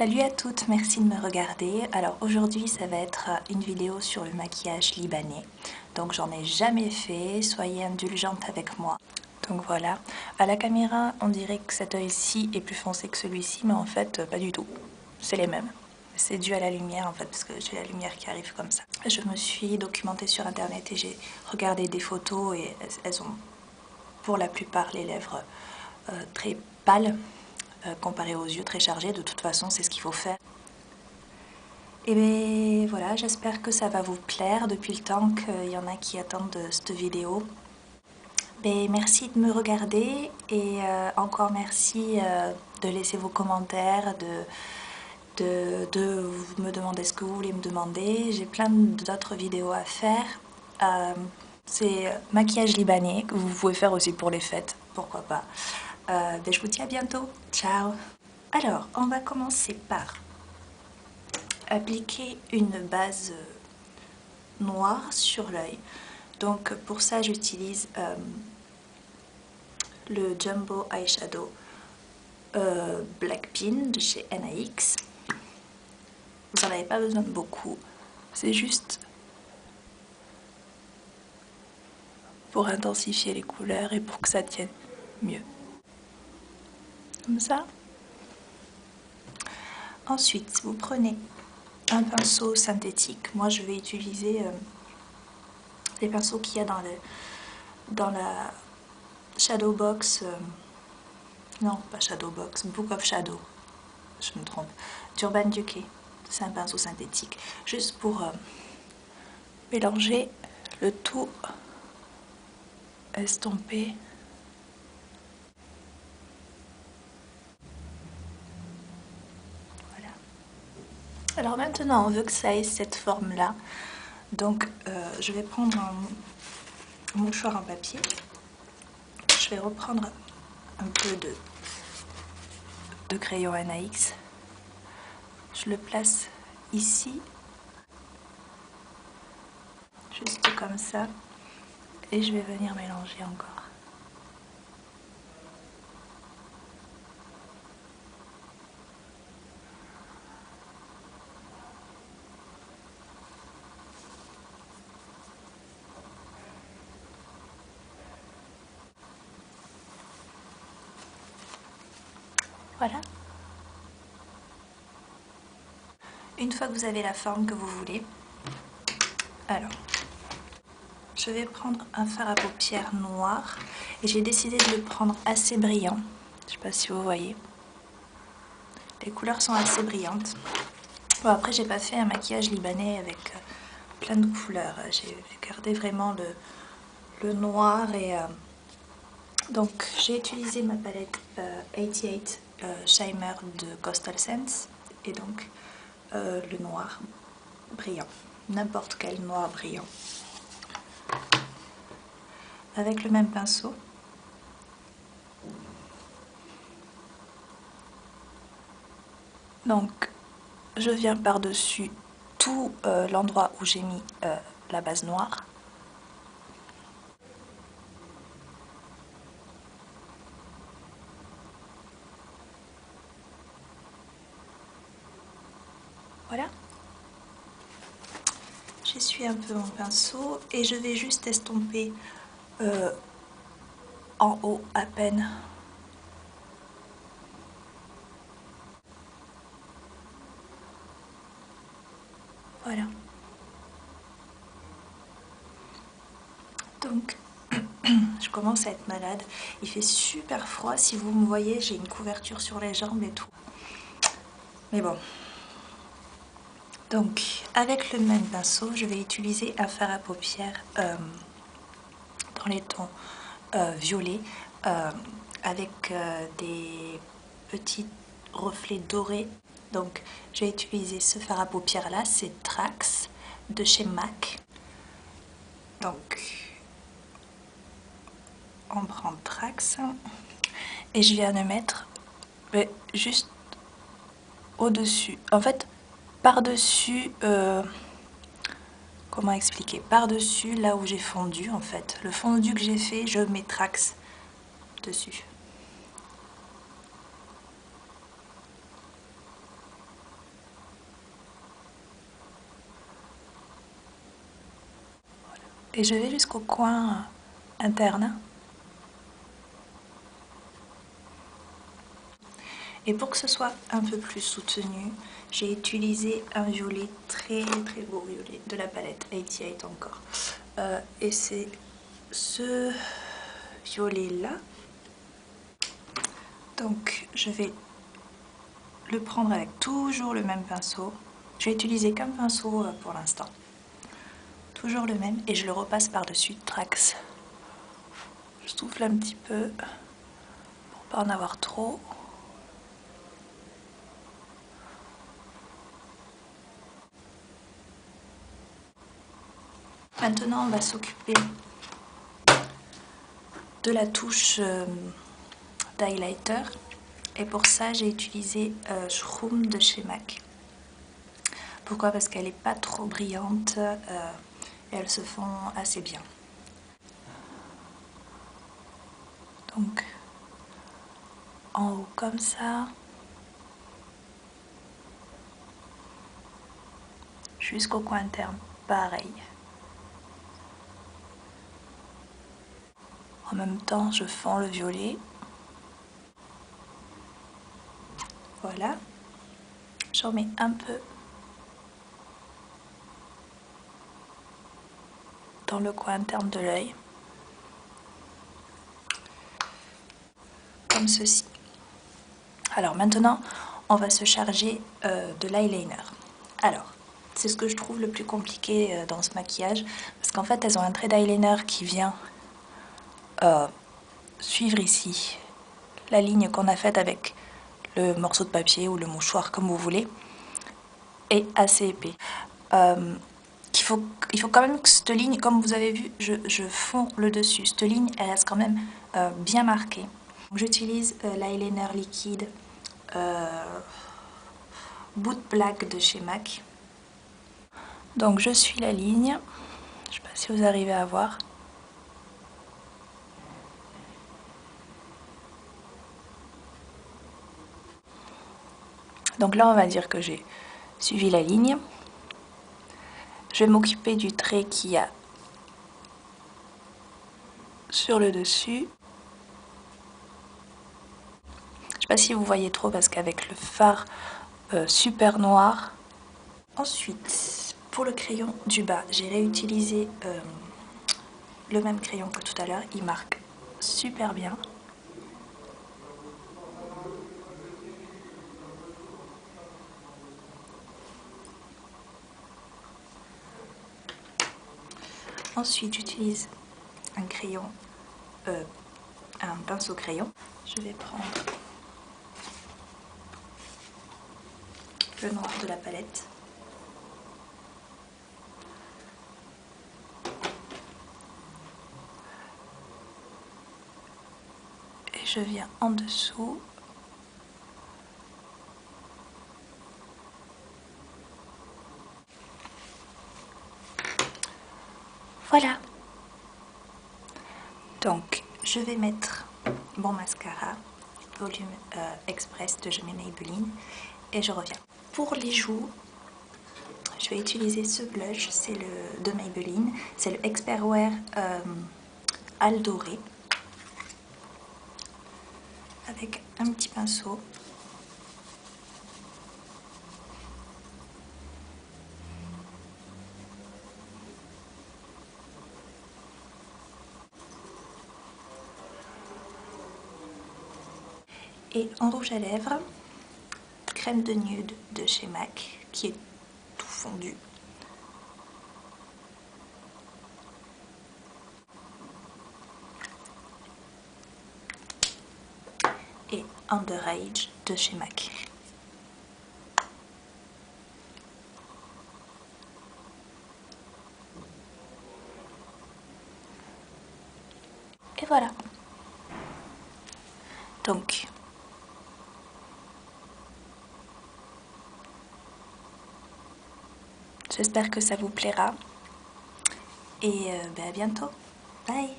Salut à toutes, merci de me regarder. Alors aujourd'hui ça va être une vidéo sur le maquillage libanais. Donc j'en ai jamais fait, soyez indulgente avec moi. Donc voilà, à la caméra on dirait que cet œil-ci est plus foncé que celui-ci, mais en fait pas du tout. C'est les mêmes. C'est dû à la lumière en fait, parce que j'ai la lumière qui arrive comme ça. Je me suis documentée sur internet et j'ai regardé des photos et elles ont pour la plupart les lèvres très pâles. Comparé aux yeux très chargés, de toute façon c'est ce qu'il faut faire. Et bien voilà, j'espère que ça va vous plaire depuis le temps qu'il y en a qui attendent cette vidéo. Mais merci de me regarder et encore merci de laisser vos commentaires, de me demander ce que vous voulez me demander. J'ai plein d'autres vidéos à faire. C'est maquillage libanais que vous pouvez faire aussi pour les fêtes, pourquoi pas. Ben, je vous dis à bientôt, ciao. Alors, on va commencer par appliquer une base noire sur l'œil. Donc pour ça j'utilise le Jumbo Eyeshadow Black Pin de chez NYX. Vous n'en avez pas besoin de beaucoup, c'est juste pour intensifier les couleurs et pour que ça tienne mieux. Comme ça. Ensuite, vous prenez un pinceau synthétique. Moi, je vais utiliser les pinceaux qu'il y a dans la Shadow Box. Non, pas Shadow Box, Book of Shadow. Je me trompe. d'Urban Decay. C'est un pinceau synthétique. Juste pour mélanger le tout, estomper. Voilà. Alors maintenant, on veut que ça ait cette forme-là. Donc, je vais prendre un mouchoir en papier. Je vais reprendre un peu de crayon NYX. Je le place ici, juste comme ça. Et je vais venir mélanger encore. Voilà. Une fois que vous avez la forme que vous voulez, alors, je vais prendre un fard à paupières noir et j'ai décidé de le prendre assez brillant. Je ne sais pas si vous voyez. Les couleurs sont assez brillantes. Bon, après, j'ai pas fait un maquillage libanais avec plein de couleurs. J'ai gardé vraiment le noir et donc j'ai utilisé ma palette 88 Shimmer de Coastal Scents et donc le noir brillant, n'importe quel noir brillant. Avec le même pinceau. Donc je viens par-dessus tout l'endroit où j'ai mis la base noire. Voilà. J'essuie un peu mon pinceau et je vais juste estomper en haut à peine. Voilà. Donc, je commence à être malade. Il fait super froid. Si vous me voyez, j'ai une couverture sur les jambes et tout. Mais bon. Donc, avec le même pinceau, je vais utiliser un fard à paupières dans les tons violets avec des petits reflets dorés. Donc, je vais utiliser ce fard à paupières là, c'est Trax de chez MAC. Donc, on prend Trax et je viens de mettre juste au-dessus. En fait, par-dessus, comment expliquer? Par-dessus là où j'ai fondu en fait. Le fondu que j'ai fait, je mets Trax dessus. Et je vais jusqu'au coin interne. Et pour que ce soit un peu plus soutenu, j'ai utilisé un violet très beau violet de la palette 88 encore. Et c'est ce violet là. Donc je vais le prendre avec toujours le même pinceau. Je vais utiliser qu'un pinceau pour l'instant. Toujours le même et je le repasse par-dessus Trax. Je souffle un petit peu pour pas en avoir trop. Maintenant, on va s'occuper de la touche d'highlighter. Et pour ça, j'ai utilisé Shroom de chez MAC. Pourquoi? Parce qu'elle n'est pas trop brillante et elles se font assez bien. Donc, en haut comme ça. Jusqu'au coin interne, pareil. En même temps, je fonds le violet. Voilà. J'en mets un peu dans le coin interne de l'œil. Comme ceci. Alors maintenant, on va se charger de l'eyeliner. Alors, c'est ce que je trouve le plus compliqué dans ce maquillage, parce qu'en fait, elles ont un trait d'eyeliner qui vient suivre ici la ligne qu'on a faite avec le morceau de papier ou le mouchoir, comme vous voulez, est assez épais. Il faut quand même que cette ligne, comme vous avez vu, je fonds le dessus. Cette ligne, elle reste quand même bien marquée. J'utilise l'eyeliner liquide Boot Black de chez MAC. Donc je suis la ligne. Je ne sais pas si vous arrivez à voir. Donc là, on va dire que j'ai suivi la ligne. Je vais m'occuper du trait qu'il y a sur le dessus. Je ne sais pas si vous voyez trop parce qu'avec le fard super noir. Ensuite, pour le crayon du bas, j'ai réutilisé le même crayon que tout à l'heure. Il marque super bien. Ensuite, j'utilise un crayon, un pinceau crayon. Je vais prendre le noir de la palette. Et je viens en dessous. Voilà. Donc, je vais mettre mon mascara, volume express de Maybelline, et je reviens. Pour les joues, je vais utiliser ce blush, c'est le de Maybelline, c'est le Expert Wear Al Doré, avec un petit pinceau. Et en rouge à lèvres, crème de nude de chez MAC, qui est tout fondu. Et Underage de chez MAC. Et voilà. Donc, j'espère que ça vous plaira. Et à bientôt. Bye!